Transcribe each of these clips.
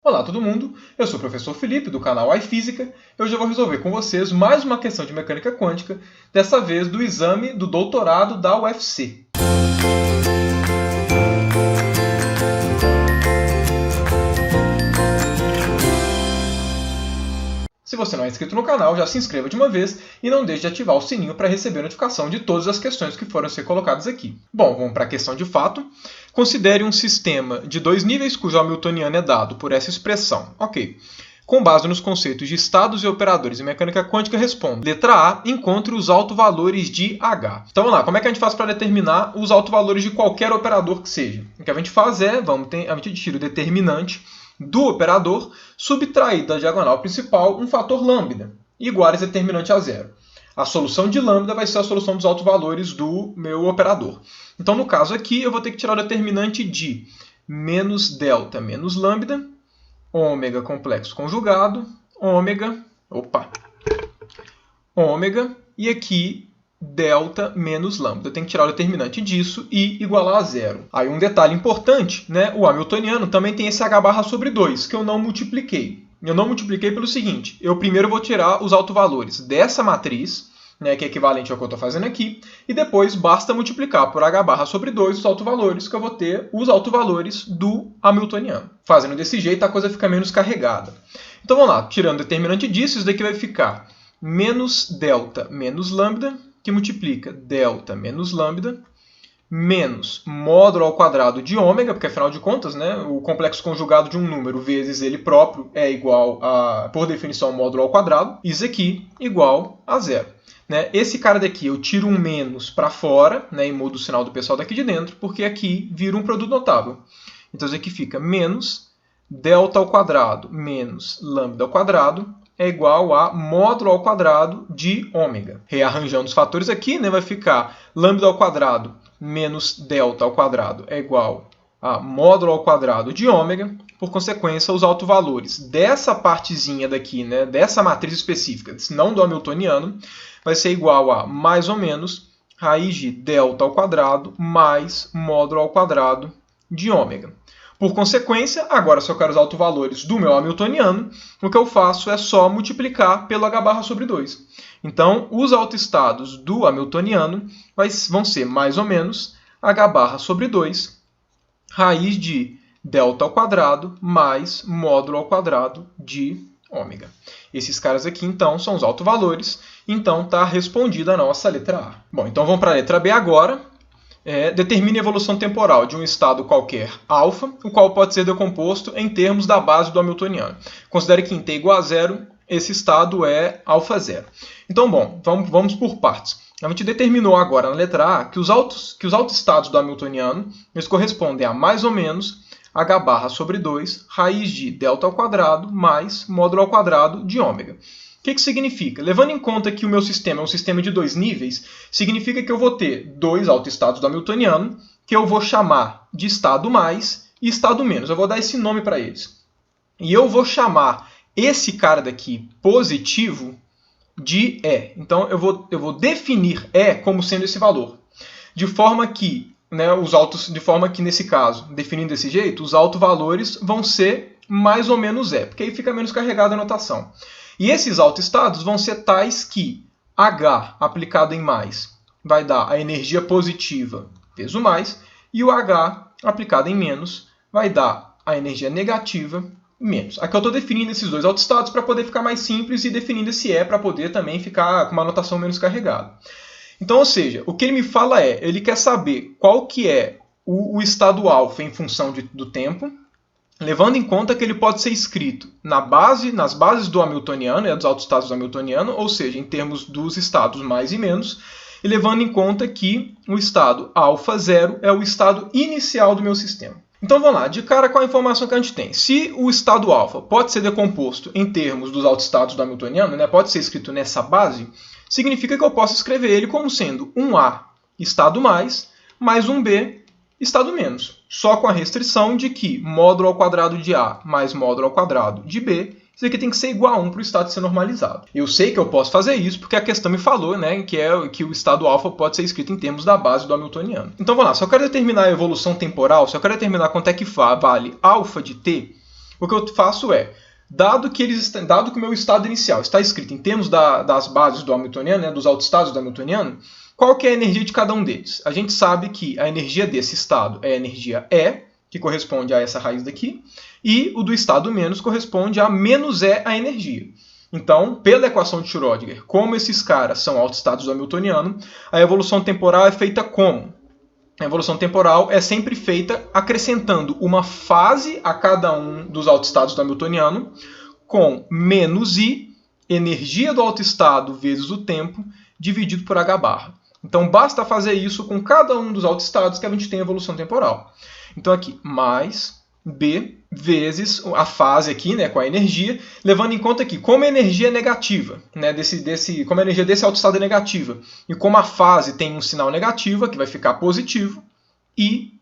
Olá todo mundo, eu sou o professor Felipe do canal iFísica e hoje eu vou resolver com vocês mais uma questão de mecânica quântica, dessa vez do exame do doutorado da UFC. Se você não é inscrito no canal, já se inscreva de uma vez e não deixe de ativar o sininho para receber notificação de todas as questões que foram ser colocadas aqui. Bom, vamos para a questão de fato. Considere um sistema de dois níveis cujo Hamiltoniano é dado por essa expressão. Ok. Com base nos conceitos de estados e operadores em mecânica quântica, responde. Letra A, encontre os autovalores de H. Então vamos lá, como é que a gente faz para determinar os autovalores de qualquer operador que seja? O que a gente faz é, a gente tira o determinante do operador, subtrair da diagonal principal um fator lambda, igual a esse determinante a zero. A solução de lambda vai ser a solução dos autovalores do meu operador. Então, no caso aqui, eu vou ter que tirar o determinante de menos delta menos lambda, ômega complexo conjugado, ômega, e aqui delta menos lambda. Eu tenho que tirar o determinante disso e igualar a zero. Aí um detalhe importante, né? O Hamiltoniano também tem esse h barra sobre 2, que eu não multipliquei. Eu não multipliquei pelo seguinte, eu primeiro vou tirar os autovalores dessa matriz, né, que é equivalente ao que eu estou fazendo aqui, e depois basta multiplicar por h barra sobre 2 os autovalores, que eu vou ter os autovalores do Hamiltoniano. Fazendo desse jeito, a coisa fica menos carregada. Então vamos lá, tirando o determinante disso, isso daqui vai ficar menos delta menos lambda, que multiplica delta menos lambda, menos módulo ao quadrado de ômega, porque afinal de contas, né, o complexo conjugado de um número vezes ele próprio é igual a, por definição, módulo ao quadrado, isso aqui igual a zero. Né? Esse cara daqui eu tiro um menos para fora, né, e mudo o sinal do pessoal daqui de dentro, porque aqui vira um produto notável. Então isso aqui fica menos delta ao quadrado menos lambda ao quadrado, é igual a módulo ao quadrado de ômega. Rearranjando os fatores aqui, né, vai ficar lambda ao quadrado menos delta ao quadrado é igual a módulo ao quadrado de ômega. Por consequência, os autovalores dessa partezinha daqui, né, dessa matriz específica, não do Hamiltoniano, vai ser igual a mais ou menos raiz de delta ao quadrado mais módulo ao quadrado de ômega. Por consequência, agora se eu quero os autovalores do meu Hamiltoniano, o que eu faço é só multiplicar pelo h barra sobre 2. Então, os autoestados do Hamiltoniano vão ser mais ou menos h barra sobre 2, raiz de delta ao quadrado mais módulo ao quadrado de ômega. Esses caras aqui, então, são os autovalores. Então, está respondida a nossa letra A. Bom, então vamos para a letra B agora. Determine a evolução temporal de um estado qualquer alfa, o qual pode ser decomposto em termos da base do Hamiltoniano. Considere que em t igual a zero, esse estado é alfa zero. Então, bom, vamos por partes. A gente determinou agora na letra A que os autoestados do Hamiltoniano eles correspondem a mais ou menos h barra sobre 2, raiz de delta ao quadrado mais módulo ao quadrado de ômega. O que significa? Levando em conta que o meu sistema é um sistema de dois níveis, significa que eu vou ter dois autoestados do Hamiltoniano, que eu vou chamar de estado mais e estado menos. Eu vou dar esse nome para eles. E eu vou chamar esse cara daqui positivo de E. Então, eu vou definir E como sendo esse valor. De forma que, nesse caso, definindo desse jeito, os autovalores vão ser mais ou menos E, porque aí fica menos carregada a notação. E esses autoestados vão ser tais que H aplicado em mais vai dar a energia positiva, peso mais, e o H aplicado em menos vai dar a energia negativa, menos. Aqui eu estou definindo esses dois autoestados para poder ficar mais simples e definindo esse E para poder também ficar com uma notação menos carregada. Então, ou seja, o que ele me fala ele quer saber qual que é o estado alfa em função do tempo, levando em conta que ele pode ser escrito nas bases do Hamiltoniano, dos autoestados do Hamiltoniano, ou seja, em termos dos estados mais e menos, e levando em conta que o estado alfa zero é o estado inicial do meu sistema. Então vamos lá, de cara com a informação que a gente tem. Se o estado alfa pode ser decomposto em termos dos autoestados do Hamiltoniano, né, pode ser escrito nessa base, significa que eu posso escrever ele como sendo um A, estado mais um B, estado menos. Só com a restrição de que módulo ao quadrado de A mais módulo ao quadrado de B, isso aqui tem que ser igual a 1 para o estado ser normalizado. Eu sei que eu posso fazer isso porque a questão me falou, né, que o estado alfa pode ser escrito em termos da base do Hamiltoniano. Então vamos lá, se eu quero determinar a evolução temporal, se eu quero determinar quanto é que vale alfa de t, o que eu faço é, dado que o meu estado inicial está escrito em termos das bases do Hamiltoniano, né, dos autoestados do Hamiltoniano, qual que é a energia de cada um deles? A gente sabe que a energia desse estado é a energia E, que corresponde a essa raiz daqui, e o do estado menos corresponde a menos E a energia. Então, pela equação de Schrödinger, como esses caras são autoestados do Hamiltoniano, a evolução temporal é feita como? A evolução temporal é sempre feita acrescentando uma fase a cada um dos autoestados do Hamiltoniano com menos I, energia do autoestado vezes o tempo, dividido por h barra. Então, basta fazer isso com cada um dos autoestados que a gente tem evolução temporal. Então, aqui, mais B vezes a fase aqui, né, com a energia, levando em conta aqui como a energia é negativa, né, como a energia desse autoestado é negativa, e como a fase tem um sinal negativo, que vai ficar positivo, I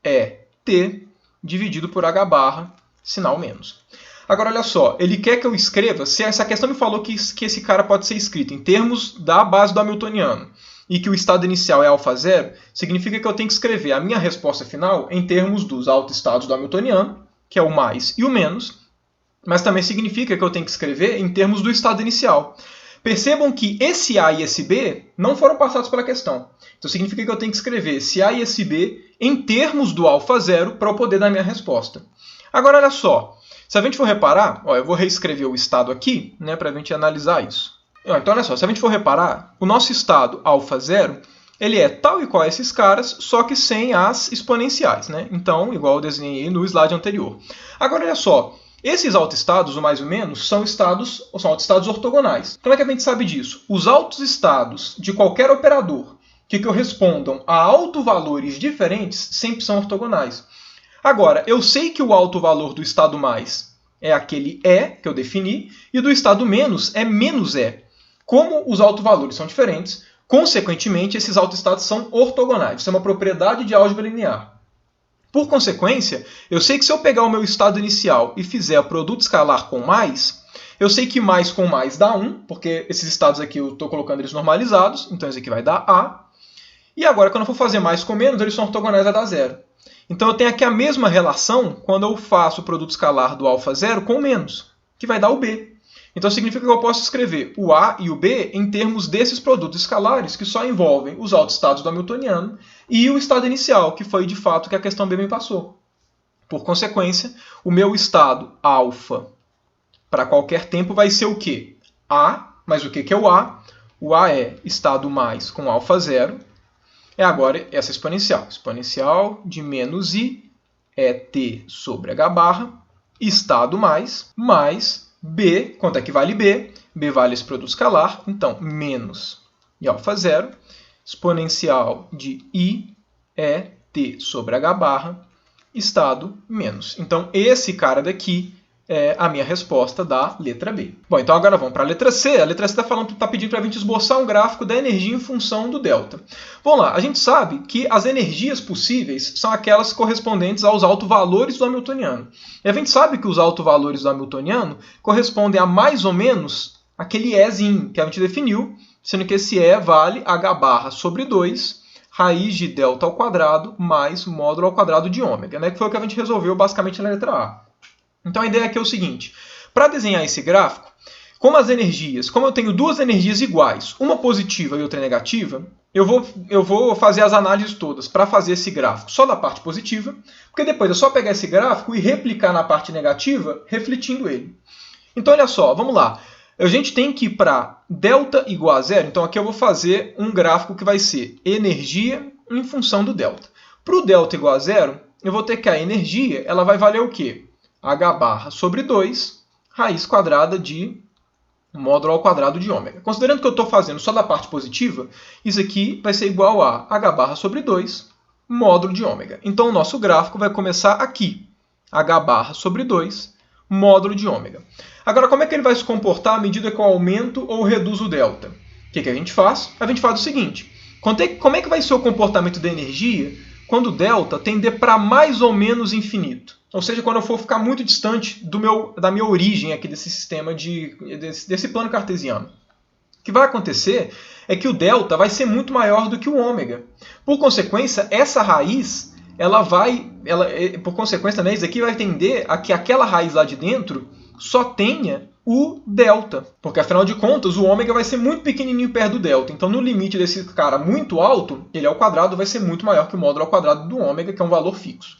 é T dividido por H barra, sinal menos. Agora, olha só, ele quer que eu escreva, se essa questão me falou que esse cara pode ser escrito em termos da base do Hamiltoniano, e que o estado inicial é α0, significa que eu tenho que escrever a minha resposta final em termos dos autoestados do Hamiltoniano, que é o mais e o menos, mas também significa que eu tenho que escrever em termos do estado inicial. Percebam que esse A e esse B não foram passados pela questão. Então significa que eu tenho que escrever esse A e esse B em termos do α0 para eu poder dar a minha resposta. Agora, olha só, se a gente for reparar, eu vou reescrever o estado aqui, né, para a gente analisar isso. Então, olha só, se a gente for reparar, o nosso estado α0, ele é tal e qual a esses caras, só que sem as exponenciais, né? Então, igual eu desenhei no slide anterior. Agora, olha só, esses autoestados, o mais ou menos, são autoestados ortogonais. Como é que a gente sabe disso? Os autoestados de qualquer operador que correspondam a autovalores diferentes sempre são ortogonais. Agora, eu sei que o autovalor do estado mais é aquele E, que eu defini, e do estado menos é menos E. Como os autovalores são diferentes, consequentemente, esses autoestados são ortogonais. Isso é uma propriedade de álgebra linear. Por consequência, eu sei que se eu pegar o meu estado inicial e fizer o produto escalar com mais, eu sei que mais com mais dá 1, porque esses estados aqui eu estou colocando eles normalizados, então esse aqui vai dar A. E agora, quando eu for fazer mais com menos, eles são ortogonais, vai dar 0. Então eu tenho aqui a mesma relação quando eu faço o produto escalar do α0 com menos, que vai dar o B. Então significa que eu posso escrever o A e o B em termos desses produtos escalares que só envolvem os autoestados do Hamiltoniano e o estado inicial, que foi de fato que a questão B me passou. Por consequência, o meu estado alfa para qualquer tempo vai ser o quê? A, mas o que é o A? O A é estado mais com α0. É agora essa exponencial. Exponencial de menos I é T sobre H barra, estado mais B, quanto é que vale B? B vale esse produto escalar, então menos e α0, exponencial de I é T sobre H barra, estado menos. Então esse cara daqui é a minha resposta da letra B. Bom, então agora vamos para a letra C. A letra C está pedindo para a gente esboçar um gráfico da energia em função do delta. Vamos lá, a gente sabe que as energias possíveis são aquelas correspondentes aos autovalores do Hamiltoniano. E a gente sabe que os autovalores do Hamiltoniano correspondem a mais ou menos aquele Ezinho que a gente definiu, sendo que esse E vale H barra sobre 2, raiz de delta ao quadrado mais módulo ao quadrado de ômega, né? Que foi o que a gente resolveu basicamente na letra A. Então a ideia aqui é o seguinte, para desenhar esse gráfico, como eu tenho duas energias iguais, uma positiva e outra negativa, eu vou fazer as análises todas para fazer esse gráfico só da parte positiva, porque depois é só pegar esse gráfico e replicar na parte negativa, refletindo ele. Então olha só, vamos lá. A gente tem que ir para delta igual a zero, então aqui eu vou fazer um gráfico que vai ser energia em função do delta. Para o delta igual a zero, eu vou ter que a energia ela vai valer o quê? H barra sobre 2, raiz quadrada de módulo ao quadrado de ômega. Considerando que eu estou fazendo só da parte positiva, isso aqui vai ser igual a H barra sobre 2, módulo de ômega. Então, o nosso gráfico vai começar aqui, H barra sobre 2, módulo de ômega. Agora, como é que ele vai se comportar à medida que eu aumento ou reduzo o delta? O que a gente faz? A gente faz o seguinte, como é que vai ser o comportamento da energia quando o delta tender para mais ou menos infinito? Ou seja, quando eu for ficar muito distante da minha origem aqui desse sistema, desse plano cartesiano. O que vai acontecer é que o delta vai ser muito maior do que o ômega. Por consequência, essa raiz por consequência, né, isso aqui vai tender a que aquela raiz lá de dentro só tenha o delta. Porque, afinal de contas, o ômega vai ser muito pequenininho perto do delta. Então, no limite desse cara muito alto, ele ao quadrado vai ser muito maior que o módulo ao quadrado do ômega, que é um valor fixo.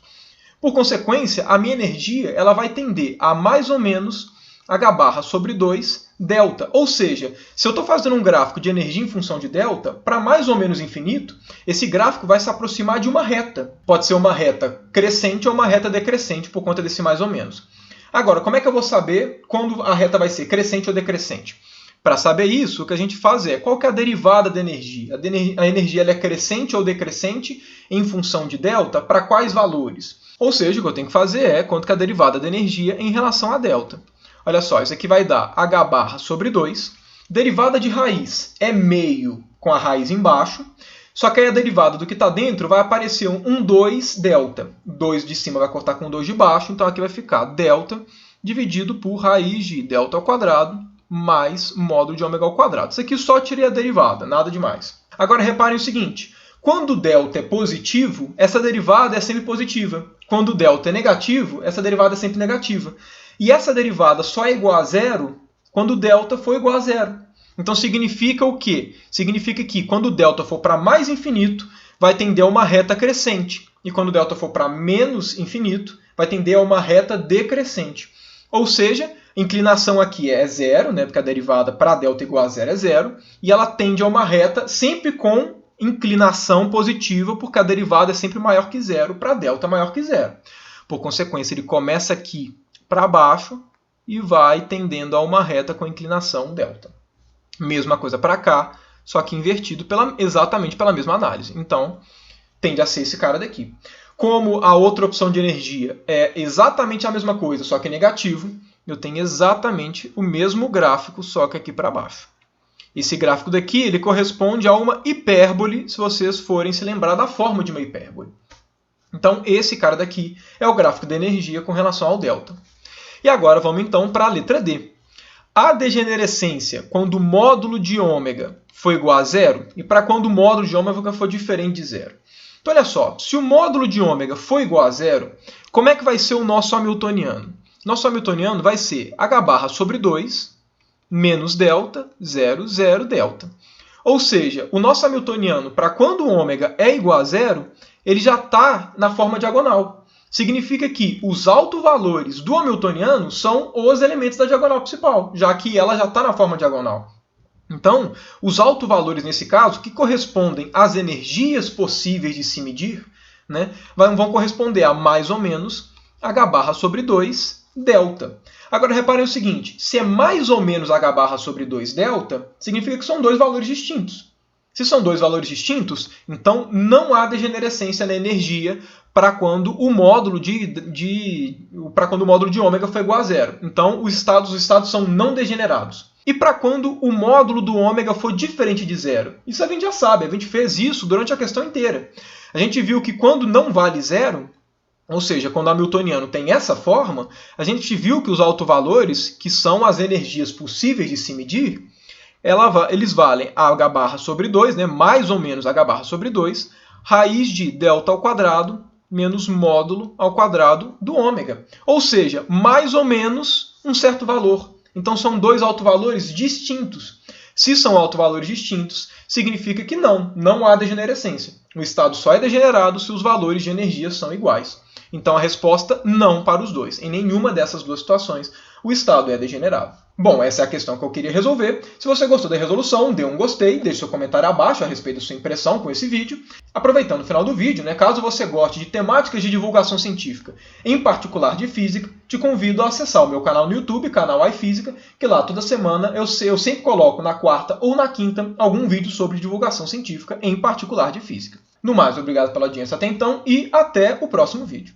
Por consequência, a minha energia ela vai tender a mais ou menos h sobre 2 delta. Ou seja, se eu estou fazendo um gráfico de energia em função de delta, para mais ou menos infinito, esse gráfico vai se aproximar de uma reta. Pode ser uma reta crescente ou uma reta decrescente, por conta desse mais ou menos. Agora, como é que eu vou saber quando a reta vai ser crescente ou decrescente? Para saber isso, o que a gente faz é, qual que é a derivada da energia? A energia ela é crescente ou decrescente em função de delta para quais valores? Ou seja, o que eu tenho que fazer é quanto que é a derivada da energia em relação a delta. Olha só, isso aqui vai dar h sobre 2. Derivada de raiz é meio com a raiz embaixo. Só que aí a derivada do que está dentro vai aparecer um 2 delta. 2 de cima vai cortar com 2 de baixo, então aqui vai ficar delta dividido por raiz de delta ao quadrado mais módulo de ômega ao quadrado. Isso aqui só tirei a derivada, nada demais. Agora reparem o seguinte, quando delta é positivo, essa derivada é sempre positiva. Quando delta é negativo, essa derivada é sempre negativa. E essa derivada só é igual a zero quando delta for igual a zero. Então significa o quê? Significa que quando o delta for para mais infinito, vai tender a uma reta crescente. E quando o delta for para menos infinito, vai tender a uma reta decrescente. Ou seja, a inclinação aqui é zero, né? Porque a derivada para delta igual a zero é zero. E ela tende a uma reta sempre com inclinação positiva, porque a derivada é sempre maior que zero para delta maior que zero. Por consequência, ele começa aqui para baixo e vai tendendo a uma reta com inclinação delta. Mesma coisa para cá, só que invertido exatamente pela mesma análise. Então, tende a ser esse cara daqui. Como a outra opção de energia é exatamente a mesma coisa, só que negativo, eu tenho exatamente o mesmo gráfico, só que aqui para baixo. Esse gráfico daqui ele corresponde a uma hipérbole, se vocês forem se lembrar da forma de uma hipérbole. Então, esse cara daqui é o gráfico da energia com relação ao delta. E agora vamos então para a letra D. A degenerescência, quando o módulo de ômega for igual a zero, e para quando o módulo de ômega for diferente de zero. Então, olha só, se o módulo de ômega for igual a zero, como é que vai ser o nosso hamiltoniano? Nosso hamiltoniano vai ser h sobre 2 menos delta, 0, 0, delta. Ou seja, o nosso hamiltoniano, para quando o ômega é igual a zero, ele já está na forma diagonal. Significa que os autovalores do hamiltoniano são os elementos da diagonal principal, já que ela já está na forma diagonal. Então, os autovalores, nesse caso, que correspondem às energias possíveis de se medir, né, vão corresponder a mais ou menos h sobre 2 delta. Agora, reparem o seguinte, se é mais ou menos h sobre 2 delta, significa que são dois valores distintos. Se são dois valores distintos, então não há degenerescência na energia para quando o módulo de ômega for igual a zero. Então, os estados são não degenerados. E para quando o módulo do ômega for diferente de zero? Isso a gente já sabe, a gente fez isso durante a questão inteira. A gente viu que quando não vale zero, ou seja, quando o hamiltoniano tem essa forma, a gente viu que os autovalores, que são as energias possíveis de se medir, eles valem h sobre 2, né, mais ou menos h sobre 2, raiz de delta ao quadrado menos módulo ao quadrado do ômega. Ou seja, mais ou menos um certo valor. Então, são dois autovalores distintos. Se são autovalores distintos, significa que não há degenerescência. O estado só é degenerado se os valores de energia são iguais. Então, a resposta não para os dois. Em nenhuma dessas duas situações, o estado é degenerado. Bom, essa é a questão que eu queria resolver. Se você gostou da resolução, dê um gostei, deixe seu comentário abaixo a respeito da sua impressão com esse vídeo. Aproveitando o final do vídeo, caso você goste de temáticas de divulgação científica, em particular de física, te convido a acessar o meu canal no YouTube, canal iFísica, que lá toda semana eu sempre coloco na quarta ou na quinta algum vídeo sobre divulgação científica, em particular de física. No mais, obrigado pela audiência até então e até o próximo vídeo.